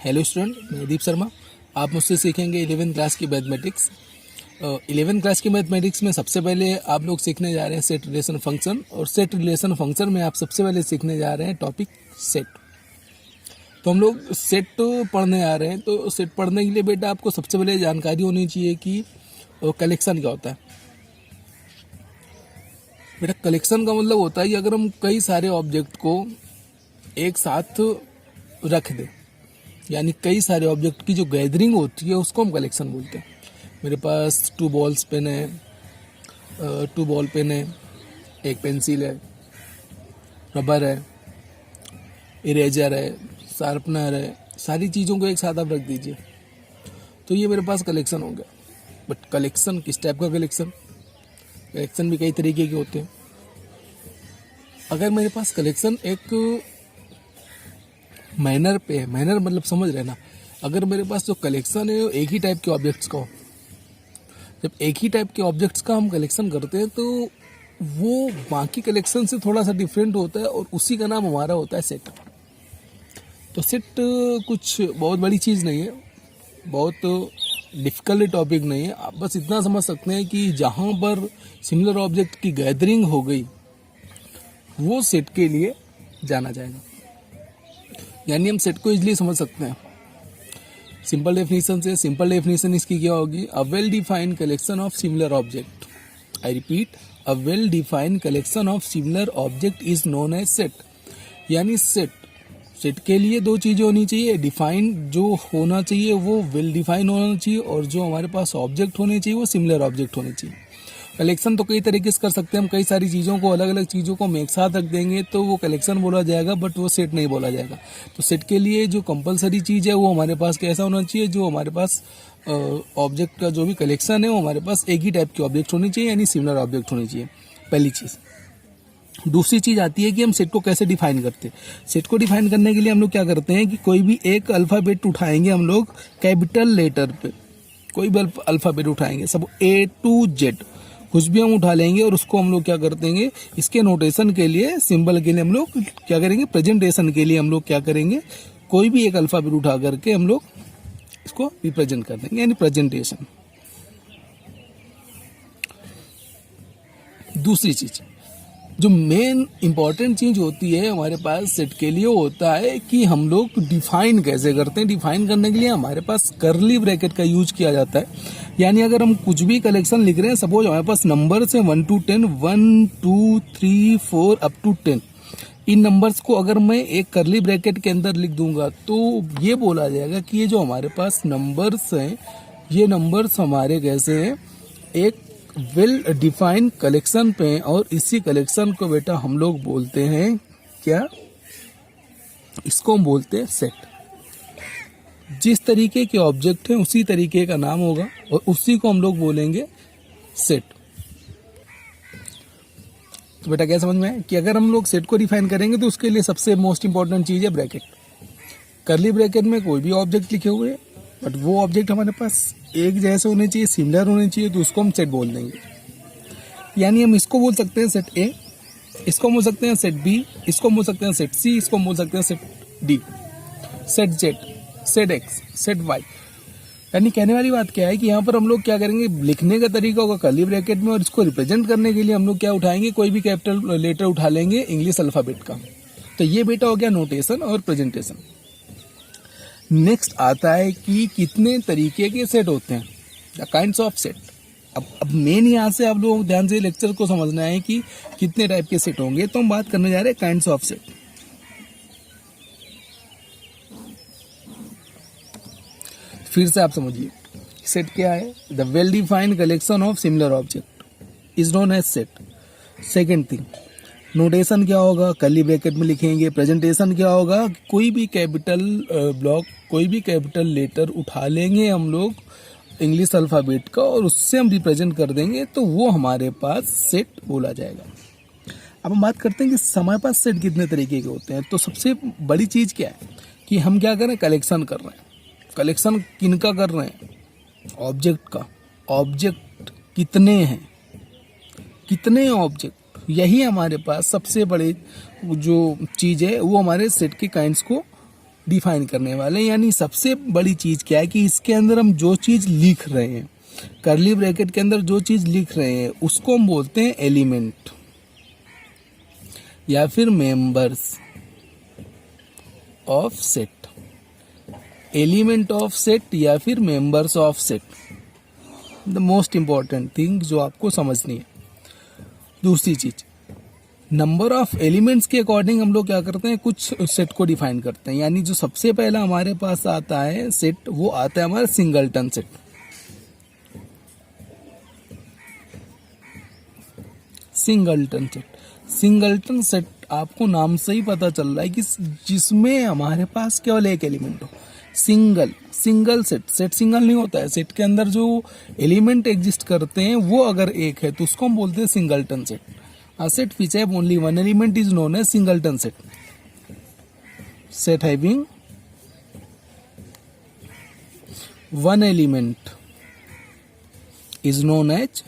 Hello student, मैं दीप शर्मा। आप मुझसे सीखेंगे 11th क्लास की मैथमेटिक्स। 11th क्लास की मैथमेटिक्स में सबसे पहले आप लोग सीखने जा रहे हैं सेट रिलेशन फंक्शन, और सेट रिलेशन फंक्शन में आप सबसे पहले सीखने जा रहे हैं टॉपिक सेट। तो हम लोग सेट पढ़ने आ रहे हैं। तो सेट पढ़ने के लिए बेटा आपको सबसे पहले जानकारी होनी चाहिए कि कलेक्शन क्या होता है। बेटा कलेक्शन का मतलब होता है कि अगर हम कई सारे ऑब्जेक्ट को एक साथ रख दें, यानी कई सारे ऑब्जेक्ट की जो गैदरिंग होती है उसको हम कलेक्शन बोलते हैं। मेरे पास 2 बॉल्स पेन है, 2 बॉल पेन है, एक पेंसिल है, रबर है, इरेजर है, शार्पनर है, सारी चीज़ों को एक साथ आप रख दीजिए तो ये मेरे पास कलेक्शन हो गया। बट कलेक्शन किस टाइप का कलेक्शन? कलेक्शन भी कई तरीके के होते हैं। अगर मेरे पास कलेक्शन एक मैनर पे है, मैनर मतलब समझ रहे ना, अगर मेरे पास जो कलेक्शन है वो एक ही टाइप के ऑब्जेक्ट्स का हो, जब एक ही टाइप के ऑब्जेक्ट्स का हम कलेक्शन करते हैं तो वो बाकी कलेक्शन से थोड़ा सा डिफरेंट होता है, और उसी का नाम हमारा होता है सेट। तो सेट कुछ बहुत बड़ी चीज़ नहीं है, बहुत डिफिकल्ट टॉपिक नहीं है। आप बस इतना समझ सकते हैं कि जहाँ पर सिमिलर ऑब्जेक्ट की गैदरिंग हो गई वो सेट के लिए जाना जाएगा। यानी हम सेट को इजीली समझ सकते हैं। सिंपल डेफिनेशन से, सिंपल डेफिनेशन इसकी क्या होगी? A well defined collection of similar object. I repeat, a well defined collection of similar object is known as set. यानी सेट के लिए दो चीजें होनी चाहिए। डिफाइंड जो होना चाहिए वो वेल डिफाइन होना चाहिए, और जो हमारे पास ऑब्जेक्ट होने चाहिए वो सिमिलर ऑब्जेक्ट होने चाहिए। कलेक्शन तो कई तरीके से कर सकते हैं हम, कई सारी चीज़ों को, अलग अलग चीज़ों को हम एक साथ रख देंगे तो वो कलेक्शन बोला जाएगा, बट वो सेट नहीं बोला जाएगा। तो सेट के लिए जो कंपलसरी चीज़ है वो हमारे पास कैसा होना चाहिए? जो हमारे पास ऑब्जेक्ट का जो भी कलेक्शन है वो हमारे पास एक ही टाइप के ऑब्जेक्ट होने चाहिए, यानी सिमिलर ऑब्जेक्ट होने चाहिए, पहली चीज़। दूसरी चीज़ आती है कि हम सेट को कैसे डिफाइन करते हैं। सेट को डिफाइन करने के लिए हम लोग क्या करते हैं कि कोई भी एक अल्फ़ाबेट उठाएंगे हम लोग कैपिटल लेटर पे, कोई भी अल्फ़ाबेट उठाएंगे, सब A to Z कुछ भी हम उठा लेंगे, और उसको हम लोग क्या कर देंगे, इसके नोटेशन के लिए, सिंबल के लिए हम लोग क्या करेंगे, प्रेजेंटेशन के लिए हम लोग क्या करेंगे, कोई भी एक अल्फ़ाबेट उठा करके हम लोग इसको रिप्रेजेंट कर देंगे, यानी प्रेजेंटेशन। दूसरी चीज जो मेन इंपॉर्टेंट चीज होती है हमारे पास सेट के लिए होता है कि हम लोग डिफाइन कैसे करते हैं। डिफाइन करने के लिए हमारे पास कर्ली ब्रैकेट का यूज किया जाता है। यानी अगर हम कुछ भी कलेक्शन लिख रहे हैं, सपोज हमारे पास नंबर से 1 to 10, 1 2 3 4 up to 10, in numbers को अगर मैं एक कर्ली ब्रैकेट के अंदर लिख दूंगा तो ये बोला जाएगा कि ये जो हमारे पास नंबर्स हैं, ये नंबर्स हमारे कैसे हैं, एक वेल डिफाइंड कलेक्शन पे हैं, और इसी कलेक्शन को बेटा हम लोग बोलते हैं क्या? इसको हम बोलते हैं सेट। जिस तरीके के ऑब्जेक्ट हैं उसी तरीके का नाम होगा, और उसी को हम लोग बोलेंगे सेट। तो बेटा क्या समझ में है कि अगर हम लोग सेट को डिफाइन करेंगे तो उसके लिए सबसे मोस्ट इंपॉर्टेंट चीज है ब्रैकेट। कर्ली ब्रैकेट में कोई भी ऑब्जेक्ट लिखे हुए, बट वो ऑब्जेक्ट हमारे पास एक जैसे होने चाहिए, सिमिलर होने चाहिए, तो उसको हम सेट बोल देंगे। यानी हम इसको बोल सकते हैं सेट ए, इसको बोल सकते हैं सेट बी, इसको बोल सकते हैं सेट सी, इसको बोल सकते हैं set D, set Z, set X, set Y. यानी कहने वाली बात क्या है कि यहाँ पर हम लोग क्या करेंगे, लिखने का तरीका होगा कर्ली ब्रैकेट में, और इसको रिप्रेजेंट करने के लिए हम लोग क्या उठाएंगे, कोई भी कैपिटल लेटर उठा लेंगे इंग्लिश अल्फाबेट का। तो ये बेटा हो गया नोटेशन और प्रेजेंटेशन। नेक्स्ट आता है कि कितने तरीके के सेट होते हैं, द काइंड्स ऑफ सेट। अब मेन यहाँ से आप लोग ध्यान से लेक्चर को समझना है कि कितने टाइप के सेट होंगे। तो हम बात करने जा रहे हैं काइंड्स ऑफ सेट। फिर से आप समझिए सेट क्या है? The well defined collection of similar object is known as set. Second thing, notation क्या होगा, कर्ली ब्रैकेट में लिखेंगे। प्रेजेंटेशन क्या होगा, कोई भी कैपिटल ब्लॉक, कोई भी कैपिटल लेटर उठा लेंगे हम लोग इंग्लिश अल्फाबेट का, और उससे हम रिप्रेजेंट कर देंगे, तो वो हमारे पास सेट बोला जाएगा। अब हम बात करते हैं कि हमारे पास सेट कितने तरीके के होते हैं। तो सबसे बड़ी चीज़ क्या है कि हम क्या कर रहे हैं, कलेक्शन कर रहे हैं। कलेक्शन किनका कर रहे हैं? ऑब्जेक्ट का। ऑब्जेक्ट कितने हैं, कितने ऑब्जेक्ट, यही हमारे पास सबसे बड़ी जो चीज़ है, वो हमारे सेट के काइंड्स को डिफाइन करने वाले हैं। यानी सबसे बड़ी चीज क्या है कि इसके अंदर हम जो चीज लिख रहे हैं, कर्ली ब्रैकेट के अंदर जो चीज लिख रहे हैं उसको हम बोलते हैं एलिमेंट या फिर members of set, element of set या फिर members of set. The most important thing जो आपको समझनी है। दूसरी चीज, नंबर ऑफ एलिमेंट्स के अकॉर्डिंग हम लोग क्या करते हैं, कुछ सेट को डिफाइन करते हैं। यानी जो सबसे पहला हमारे पास आता है सेट, वो आता है हमारा सिंगलटन सेट। सिंगलटन सेट आपको नाम से ही पता चल रहा है कि जिसमें हमारे पास केवल एक एलिमेंट हो। सिंगल सेट सिंगल नहीं होता है। सेट के अंदर जो एलिमेंट एग्जिस्ट करते हैं वो अगर एक है तो उसको हम बोलते हैं singleton set. A set which have only one element is known as singleton set. Set having one element is known as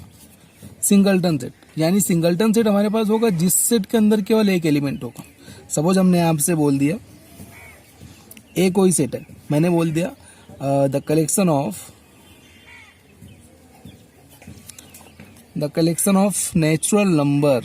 singleton set. यानी सिंगलटन सेट हमारे पास होगा जिस सेट के अंदर केवल एक एलिमेंट होगा। सपोज हमने आपसे बोल दिया ए कोई सेट है, मैंने बोल दिया the collection of natural number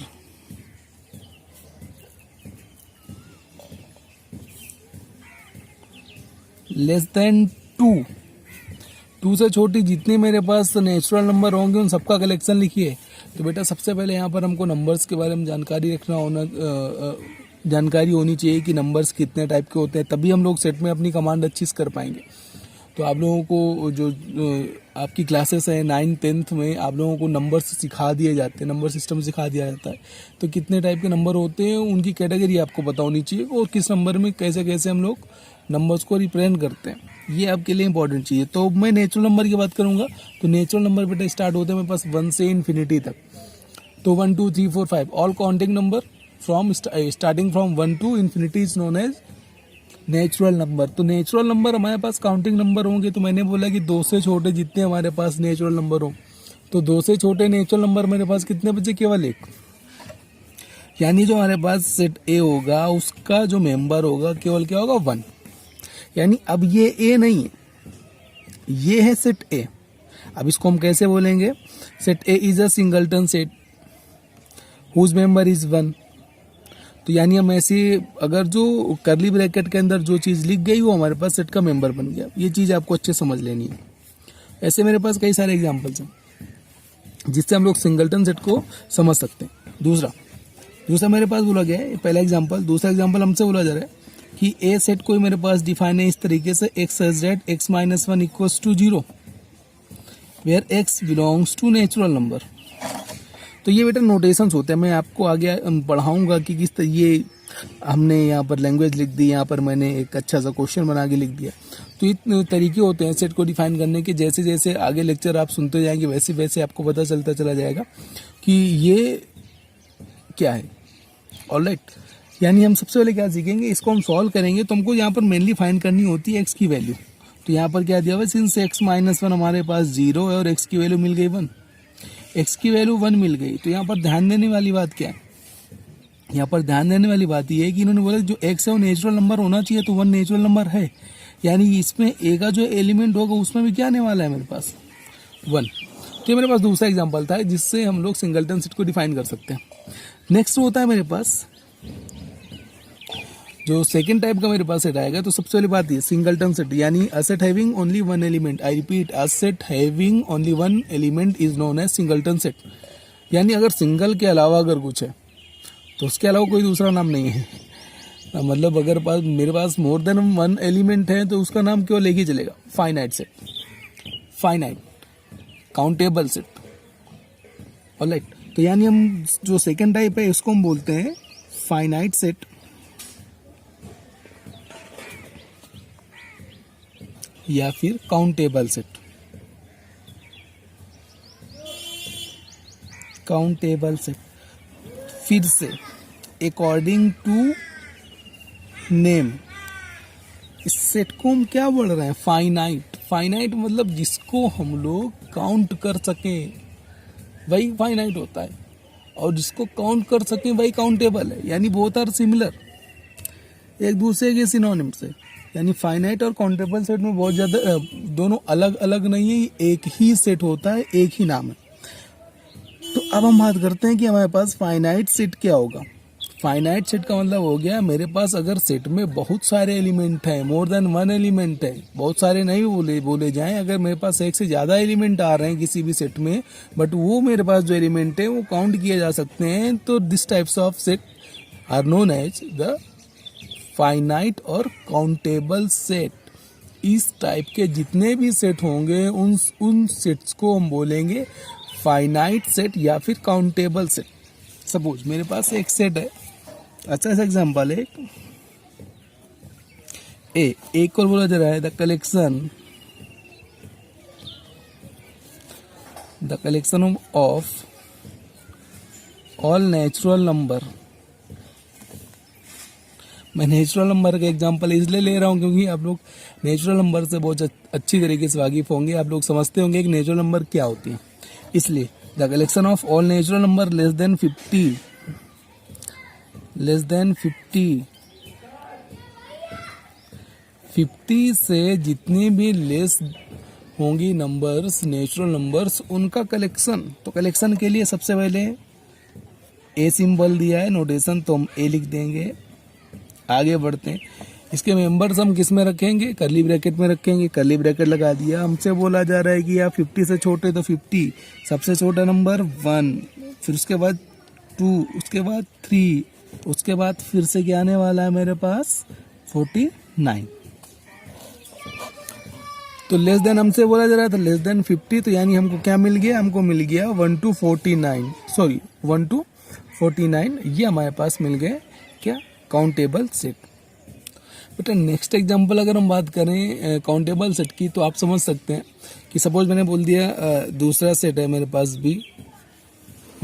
less than 2 से छोटी जितने मेरे पास नेचुरल नंबर होंगे उन सबका कलेक्शन लिखिए। तो बेटा सबसे पहले यहाँ पर हमको नंबर्स के बारे में जानकारी होनी चाहिए कि नंबर्स कितने टाइप के होते हैं, तभी हम लोग सेट में अपनी कमांड अच्छी से कर पाएंगे। तो आप लोगों को जो आपकी क्लासेस हैं 9th 10th में आप लोगों को नंबर्स सिखा दिए जाते हैं, नंबर सिस्टम सिखा दिया जाता है। तो कितने टाइप के नंबर होते हैं उनकी कैटेगरी आपको पता होनी चाहिए और किस नंबर में कैसे कैसे हम लोग नंबर्स को रिप्रेजेंट करते हैं, ये आपके लिए इंपॉर्टेंट चीज़ है। तो मैं नेचुरल नंबर की बात करूंगा तो नेचुरल नंबर बेटा स्टार्ट होते हैं मेरे पास 1 से इन्फिनिटी तक। तो 1 2 3 4 5 all counting number from starting from 1 to infinity is known as natural number. तो नेचुरल नंबर हमारे पास काउंटिंग नंबर होंगे। तो मैंने बोला कि 2 से छोटे जितने हमारे पास नेचुरल नंबर हो, तो 2 से छोटे नेचुरल नंबर मेरे पास कितने बचे, केवल एक। यानी जो हमारे पास सेट ए होगा उसका जो मेंबर होगा केवल क्या होगा, 1। यानी अब ये ए नहीं है, ये है सेट ए। अब इसको हम कैसे बोलेंगे, set A is a singleton set whose member is 1। तो यानी हम ऐसे अगर जो कर्ली ब्रैकेट के अंदर जो चीज़ लिख गई वो हमारे पास सेट का मेंबर बन गया। ये चीज़ आपको अच्छे समझ लेनी है। ऐसे मेरे पास कई सारे एग्जांपल्स हैं जिससे हम लोग सिंगलटन सेट को समझ सकते हैं। दूसरा मेरे पास बोला गया है, पहला एग्जांपल। दूसरा एग्जांपल हमसे बोला जा रहा है कि ए सेट कोई मेरे पास डिफाइन है इस तरीके से, x such that x minus 1 equals to 0 where x belongs to natural number. तो ये बेटा नोटेशंस होते हैं, मैं आपको आगे पढ़ाऊंगा कि किस तरह ये हमने यहाँ पर लैंग्वेज लिख दी, यहाँ पर मैंने एक अच्छा सा क्वेश्चन बना के लिख दिया। तो ये तरीके होते हैं सेट को डिफाइन करने के। जैसे जैसे आगे लेक्चर आप सुनते जाएंगे वैसे वैसे आपको पता चलता चला जाएगा कि ये क्या है। ऑलराइट, यानी हम सबसे पहले क्या सीखेंगे, इसको हम सॉल्व करेंगे तो हमको यहाँ पर मेनली फाइंड करनी होती है एक्स की वैल्यू। तो यहाँ पर क्या दिया हुआ है, सिंस x minus 1 हमारे पास 0 है और x की वैल्यू मिल गई 1, x की वैल्यू 1 मिल गई। तो यहाँ पर ध्यान देने वाली बात क्या है, यहाँ पर ध्यान देने वाली बात ये है कि इन्होंने बोला जो x है वो नेचुरल नंबर होना चाहिए, तो 1 नेचुरल नंबर है। यानी इसमें a का जो एलिमेंट होगा उसमें भी क्या आने वाला है मेरे पास, 1। तो ये मेरे पास दूसरा एग्जाम्पल था जिससे हम लोग सिंगलटन सेट को डिफाइन कर सकते हैं। नेक्स्ट होता है मेरे पास जो सेकंड टाइप का मेरे पास सेट आएगा। तो सबसे पहली बात ये सिंगलटन सेट, यानी a set having only one element. I repeat, a set having only one element is known as singleton set. यानी अगर सिंगल के अलावा अगर कुछ है तो उसके अलावा कोई दूसरा नाम नहीं है। मतलब अगर मेरे पास मोर देन 1 एलिमेंट है तो उसका नाम केवल एक ही चलेगा, finite set, finite countable set. Alright, तो यानी हम जो सेकंड टाइप है उसको हम बोलते हैं फाइनाइट सेट या फिर काउंटेबल सेट। काउंटेबल सेट फिर से अकॉर्डिंग टू नेम, इस सेट को हम क्या बोल रहे हैं, फाइनाइट। फाइनाइट मतलब जिसको हम लोग काउंट कर सकें वही फाइनाइट होता है, और जिसको काउंट कर सकें वही काउंटेबल है। यानी बोथ आर सिमिलर, एक दूसरे के सिनोनिम से। यानी फाइनाइट और काउंटेबल सेट में बहुत ज़्यादा दोनों अलग अलग नहीं है, एक ही सेट होता है, एक ही नाम है। तो अब हम बात करते हैं कि हमारे पास फाइनाइट सेट क्या होगा। फाइनाइट सेट का मतलब हो गया मेरे पास अगर सेट में बहुत सारे एलिमेंट हैं, मोर देन वन एलिमेंट है, बहुत सारे नहीं बोले जाएं, अगर मेरे पास एक से ज़्यादा एलिमेंट आ रहे हैं किसी भी सेट में, बट वो मेरे पास जो एलिमेंट है वो काउंट किए जा सकते हैं, तो this types of set are known as the finite और काउंटेबल सेट। इस टाइप के जितने भी सेट होंगे उन सेट्स को हम बोलेंगे फाइनाइट सेट या फिर काउंटेबल सेट। सपोज मेरे पास एक सेट है, अच्छा सा एग्जांपल है, एक और बोला जा रहा है the collection of all natural number. मैं नेचुरल नंबर का एग्जांपल इसलिए ले रहा हूँ क्योंकि आप लोग नेचुरल नंबर से बहुत अच्छी तरीके से वाकिफ होंगे, आप लोग समझते होंगे कि नेचुरल नंबर क्या होती है। इसलिए the collection of all natural number less than 50 से जितनी भी लेस होंगी नंबर्स, नेचुरल नंबर्स, उनका कलेक्शन। तो कलेक्शन के लिए सबसे पहले ए सिंबल दिया है नोटेशन, तो हम ए लिख देंगे। आगे बढ़ते हैं, इसके मेंबर्स हम किस में रखेंगे, कर्ली ब्रैकेट में रखेंगे। कर्ली ब्रैकेट लगा दिया। हमसे बोला जा रहा है कि आप 50 से छोटे, तो 50 सबसे छोटा नंबर 1, फिर उसके बाद 2, उसके बाद 3, उसके बाद फिर से क्या आने वाला है मेरे पास 49। तो लेस देन हमसे बोला जा रहा है, तो लेस देन 50, तो यानी हमको क्या मिल गया, हमको मिल गया 1 to 49। ये हमारे पास मिल गए क्या, काउंटेबल सेट। बेटा नेक्स्ट एग्जांपल अगर हम बात करें काउंटेबल सेट की, तो आप समझ सकते हैं कि सपोज मैंने बोल दिया दूसरा सेट है मेरे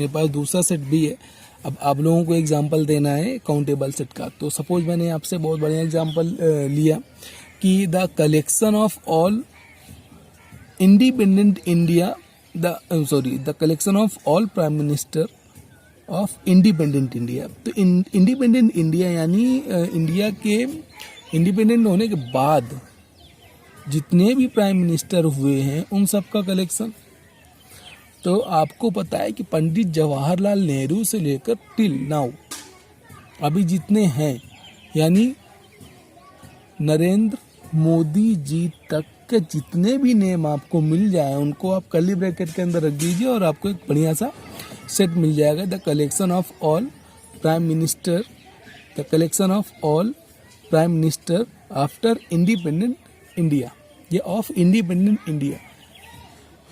पास दूसरा सेट भी है। अब आप लोगों को एग्जांपल देना है काउंटेबल सेट का। तो सपोज मैंने आपसे बहुत बढ़िया एग्जांपल लिया कि the collection of all independent India, the collection of all prime minister of independent India. तो इंडिपेंडेंट इंडिया यानी इंडिया के इंडिपेंडेंट होने के बाद जितने भी प्राइम मिनिस्टर हुए हैं उन सब का कलेक्शन। तो आपको पता है कि पंडित जवाहरलाल नेहरू से लेकर टिल नाउ अभी जितने हैं, यानी नरेंद्र मोदी जी तक के जितने भी नेम आपको मिल जाए उनको आप कर्ली ब्रैकेट के अंदर रख दीजिए और आपको एक बढ़िया सा सेट मिल जाएगा। The collection of all prime minister after independent India, ये ऑफ इंडिपेंडेंट इंडिया।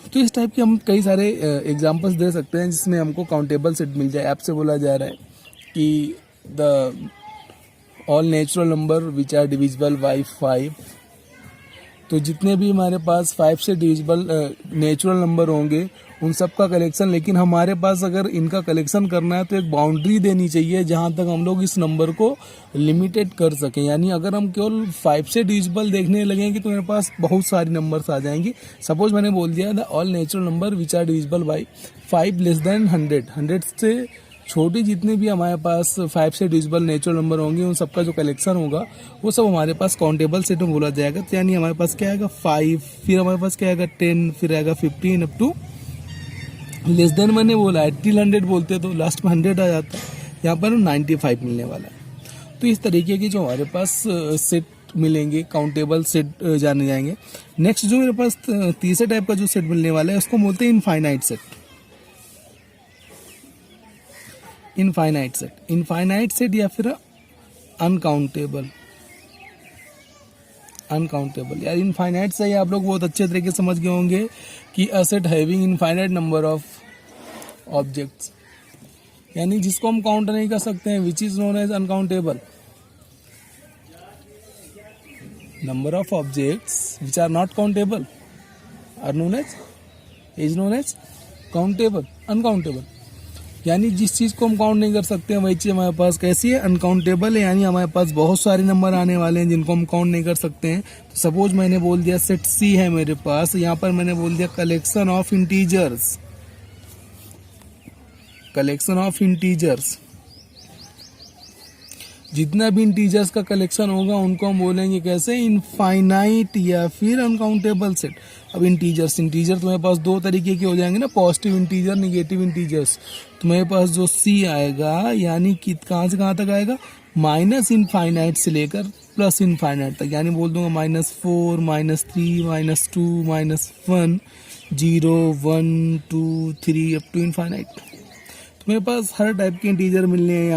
तो इस टाइप के हम कई सारे एग्जांपल्स दे सकते हैं जिसमें हमको काउंटेबल सेट मिल जाए। आपसे बोला जा रहा है कि the all natural number which are divisible by 5, तो जितने भी हमारे पास 5 से डिविजिबल नेचुरल नंबर होंगे उन सब का कलेक्शन। लेकिन हमारे पास अगर इनका कलेक्शन करना है तो एक बाउंड्री देनी चाहिए जहां तक हम लोग इस नंबर को लिमिटेड कर सकें। यानी अगर हम केवल 5 से डिविजिबल देखने लगेंगे तो मेरे पास बहुत सारी नंबर्स आ जाएंगी। सपोज मैंने बोल दिया the all natural number which are divisible by 5 less than 100 से छोटी जितने भी हमारे पास 5 से डिविजिबल नेचुरल नंबर होंगे उन सबका जो कलेक्शन होगा वो सब हमारे पास काउंटेबल सेट में बोला जाएगा। तो यानी हमारे पास क्या आएगा 5, फिर हमारे पास क्या आएगा 10, फिर आएगा 15 अप टू लेस देन मैंने बोला है टिल 100 बोलते तो लास्ट में 100 आ जाता है, यहाँ पर 95 मिलने वाला है। तो इस तरीके की जो हमारे पास सेट मिलेंगे काउंटेबल सेट जाने जाएंगे। नेक्स्ट जो मेरे पास तीसरे टाइप का जो सेट मिलने वाला है उसको बोलते हैं इनफाइनाइट सेट। इनफाइनाइट सेट या फिर अनकाउंटेबल यार। इनफाइनाइट से आप लोग बहुत अच्छे तरीके से समझ गए होंगे कि a set having infinite number of objects, यानी जिसको हम काउंट नहीं कर सकते हैं, which is known as uncountable. Number of objects which are not countable are known as countable, uncountable. यानी जिस चीज़ को हम काउंट नहीं कर सकते हैं वही चीज़ हमारे पास कैसी है, अनकाउंटेबल है। यानी हमारे पास बहुत सारे नंबर आने वाले हैं जिनको हम काउंट नहीं कर सकते हैं। तो सपोज मैंने बोल दिया सेट सी है मेरे पास, यहाँ पर मैंने बोल दिया कलेक्शन ऑफ इंटीजर्स। जितना भी इंटीजर्स का कलेक्शन होगा उनको हम बोलेंगे कैसे, इनफाइनाइट या फिर अनकाउंटेबल सेट। अब इंटीजर तुम्हारे पास दो तरीके के हो जाएंगे ना, पॉजिटिव इंटीजर, निगेटिव इंटीजर्स। तुम्हारे पास जो सी आएगा यानी कि कहाँ से कहाँ तक आएगा, माइनस इनफाइनाइट से लेकर प्लस इनफाइनाइट तक, यानी बोल दूंगा -4, -3, -2, -1, 0, 1, 2, 3 अप टू इनफाइनाइट। तो मेरे पास हर टाइप के इंटीजर मिलने हैं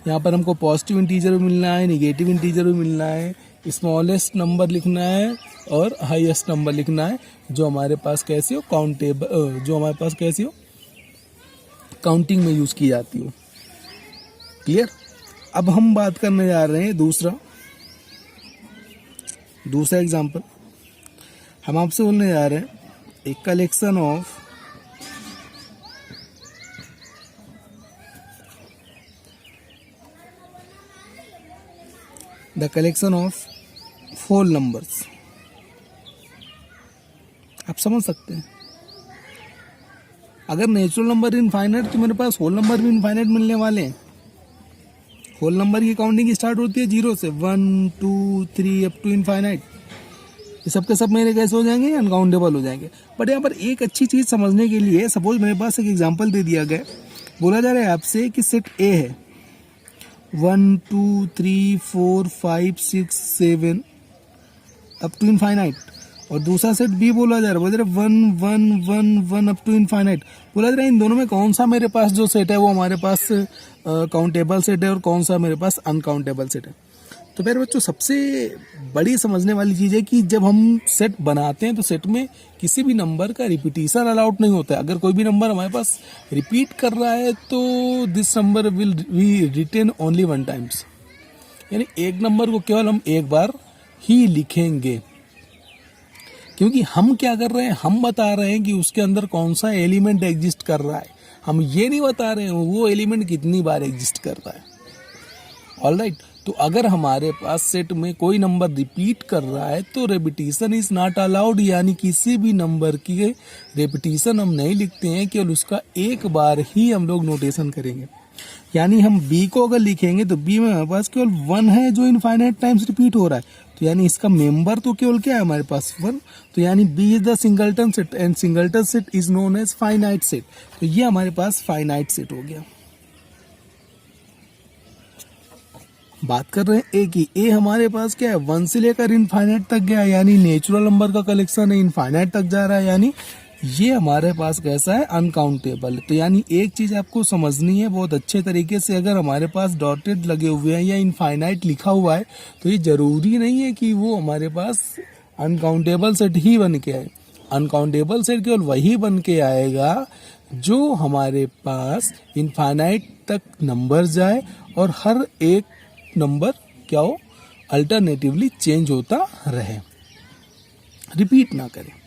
यहाँ पर हमको पॉजिटिव इंटीजर भी मिलना है, निगेटिव इंटीजर भी मिलना है, स्मॉलेस्ट नंबर लिखना है और हाईएस्ट नंबर लिखना है, जो हमारे पास कैसे हो, काउंटेबल, जो हमारे पास कैसी हो, काउंटिंग में यूज की जाती हो। क्लियर। अब हम बात करने जा रहे हैं दूसरा एग्जांपल। हम आपसे बोलने जा रहे हैं एक collection of the collection of whole numbers. आप समझ सकते हैं, अगर नेचुरल नंबर इनफाइनाइट तो मेरे पास होल नंबर भी इनफाइनाइट मिलने वाले हैं। होल नंबर की काउंटिंग स्टार्ट होती है 0 से, 1, 2, 3 अप टू इनफाइनाइट। ये सब के सब मेरे कैसे हो जाएंगे, अनकाउंटेबल हो जाएंगे। बट यहाँ पर एक अच्छी चीज समझने के लिए, सपोज मेरे पास एक एग्जांपल दे दिया गया, बोला जा रहा है आपसे कि सेट ए है 1, 2, 3, 4, 5, 6, 7 अप टू इनफाइनाइट, और दूसरा सेट बी बोला जा रहा है 1, 1, 1, 1 अप टू इनफाइनाइट। बोला जा रहा है इन दोनों में कौन सा मेरे पास जो सेट है वो हमारे पास काउंटेबल सेट है और कौन सा मेरे पास अनकाउंटेबल सेट है। तो मेरे बच्चों सबसे बड़ी समझने वाली चीज़ है कि जब हम सेट बनाते हैं तो सेट में किसी भी नंबर का रिपीटिशन अलाउड नहीं होता है। अगर कोई भी नंबर हमारे पास रिपीट कर रहा है तो this number will be written only 1 times, यानी एक नंबर को केवल हम एक बार ही लिखेंगे। क्योंकि हम क्या कर रहे हैं, हम बता रहे हैं कि उसके अंदर कौन सा एलिमेंट एग्जिस्ट कर रहा है, हम ये नहीं बता रहे हैं वो एलिमेंट कितनी बार एग्जिस्ट कर रहा है। ऑलराइट, तो अगर हमारे पास सेट में कोई नंबर रिपीट कर रहा है तो रेपिटेशन इज नॉट अलाउड, यानी किसी भी नंबर की रेपिटेशन हम नहीं लिखते हैं, केवल उसका एक बार ही हम लोग नोटेशन करेंगे। यानी हम बी को अगर लिखेंगे तो बी में हमारे पास केवल 1 है जो इनफाइनाइट टाइम्स रिपीट हो रहा है, तो यानी इसका मेंबर तो केवल क्या है हमारे पास 1, तो यानी B is the singleton set and singleton set is known as finite set. तो ये हमारे पास फाइनाइट सेट हो गया। बात कर रहे हैं ए की, ए हमारे पास क्या है 1 से लेकर इनफाइनाइट तक गया, यानी नेचुरल नंबर का कलेक्शन है, इनफाइनाइट तक जा रहा है, यानी ये हमारे पास कैसा है, अनकाउंटेबल। तो यानी एक चीज आपको समझनी है बहुत अच्छे तरीके से, अगर हमारे पास डॉटेड लगे हुए हैं या इनफाइनाइट लिखा हुआ है तो ये जरूरी नहीं है कि वो हमारे पास अनकाउंटेबल सेट ही बन के आए। अनकाउंटेबल सेट केवल वही बन के आएगा जो हमारे पास इनफाइनाइट तक नंबर जाए और हर एक नंबर क्या हो, अल्टरनेटिवली चेंज होता रहे, रिपीट ना करे।